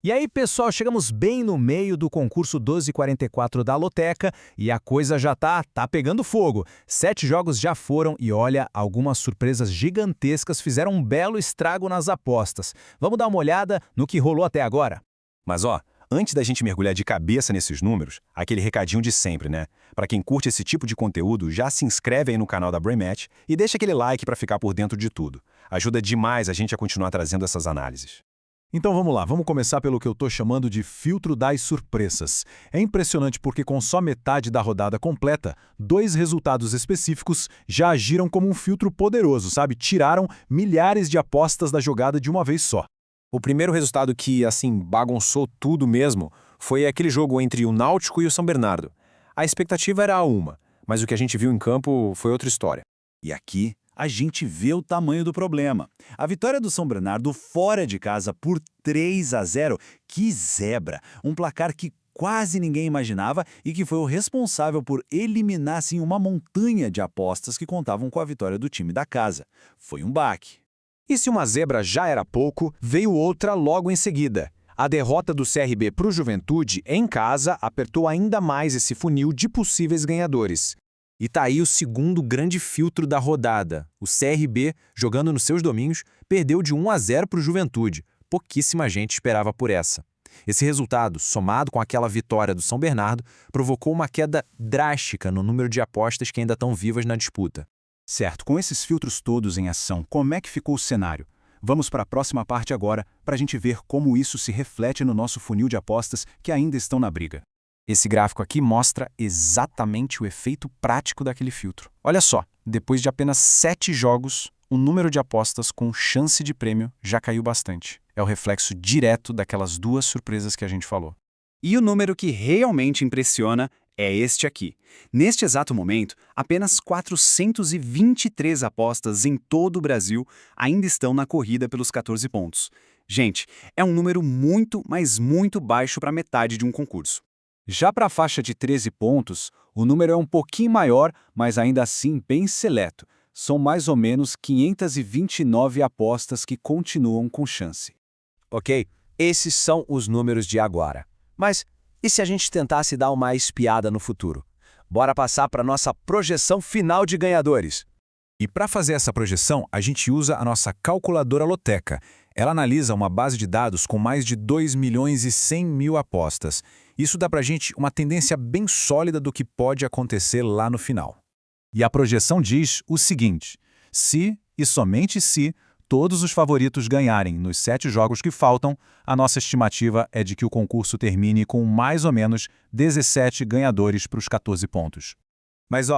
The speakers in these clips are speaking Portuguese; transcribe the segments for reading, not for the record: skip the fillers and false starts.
E aí, pessoal, chegamos bem no meio do concurso 1244 da Loteca e a coisa já tá pegando fogo. 7 jogos já foram e olha, algumas surpresas gigantescas fizeram um belo estrago nas apostas. Vamos dar uma olhada no que rolou até agora. Mas antes da gente mergulhar de cabeça nesses números, aquele recadinho de sempre, né? Para quem curte esse tipo de conteúdo, já se inscreve aí no canal da Brain Match e deixa aquele like para ficar por dentro de tudo. Ajuda demais a gente a continuar trazendo essas análises. Então vamos lá, vamos começar pelo que eu estou chamando de filtro das surpresas. É impressionante porque com só metade da rodada completa, 2 resultados específicos já agiram como um filtro poderoso, sabe? Tiraram milhares de apostas da jogada de uma vez só. O primeiro resultado que, bagunçou tudo mesmo, foi aquele jogo entre o Náutico e o São Bernardo. A expectativa era uma, mas o que a gente viu em campo foi outra história. E aqui a gente vê o tamanho do problema. A vitória do São Bernardo fora de casa por 3-0, que zebra! Um placar que quase ninguém imaginava e que foi o responsável por eliminar uma montanha de apostas que contavam com a vitória do time da casa. Foi um baque. E se uma zebra já era pouco, veio outra logo em seguida. A derrota do CRB para o Juventude, em casa, apertou ainda mais esse funil de possíveis ganhadores. E tá aí o segundo grande filtro da rodada. O CRB, jogando nos seus domínios, perdeu de 1-0 para o Juventude. Pouquíssima gente esperava por essa. Esse resultado, somado com aquela vitória do São Bernardo, provocou uma queda drástica no número de apostas que ainda estão vivas na disputa. Certo, com esses filtros todos em ação, como é que ficou o cenário? Vamos para a próxima parte agora, para a gente ver como isso se reflete no nosso funil de apostas que ainda estão na briga. Esse gráfico aqui mostra exatamente o efeito prático daquele filtro. Olha só, depois de apenas 7 jogos, o número de apostas com chance de prêmio já caiu bastante. É o reflexo direto daquelas 2 surpresas que a gente falou. E o número que realmente impressiona é este aqui. Neste exato momento, apenas 423 apostas em todo o Brasil ainda estão na corrida pelos 14 pontos. Gente, é um número muito, mas muito baixo para metade de um concurso. Já para a faixa de 13 pontos, o número é um pouquinho maior, mas ainda assim bem seleto. São mais ou menos 529 apostas que continuam com chance. Ok, esses são os números de agora. Mas e se a gente tentasse dar uma espiada no futuro? Bora passar para a nossa projeção final de ganhadores. E para fazer essa projeção, a gente usa a nossa calculadora Loteca. Ela analisa uma base de dados com mais de 2.100.000 apostas. Isso dá para a gente uma tendência bem sólida do que pode acontecer lá no final. E a projeção diz o seguinte: se, e somente se, todos os favoritos ganharem nos 7 jogos que faltam, a nossa estimativa é de que o concurso termine com mais ou menos 17 ganhadores para os 14 pontos. Mas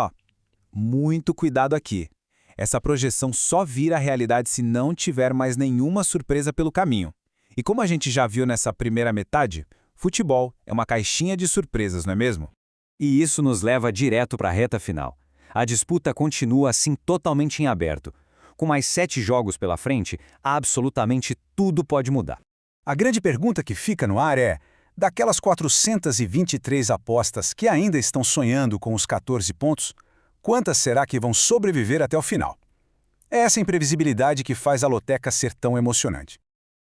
muito cuidado aqui. Essa projeção só vira realidade se não tiver mais nenhuma surpresa pelo caminho. E como a gente já viu nessa primeira metade, futebol é uma caixinha de surpresas, não é mesmo? E isso nos leva direto para a reta final. A disputa continua assim totalmente em aberto. Com mais 7 jogos pela frente, absolutamente tudo pode mudar. A grande pergunta que fica no ar é: daquelas 423 apostas que ainda estão sonhando com os 14 pontos, quantas será que vão sobreviver até o final? É essa imprevisibilidade que faz a Loteca ser tão emocionante.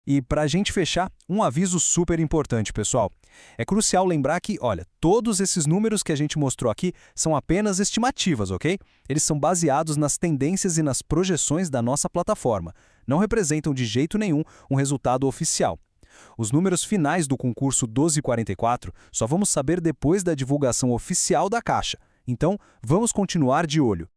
E para a gente fechar, um aviso super importante, pessoal. É crucial lembrar que, todos esses números que a gente mostrou aqui são apenas estimativas, ok? Eles são baseados nas tendências e nas projeções da nossa plataforma. Não representam de jeito nenhum um resultado oficial. Os números finais do concurso 1244 só vamos saber depois da divulgação oficial da Caixa. Então, vamos continuar de olho.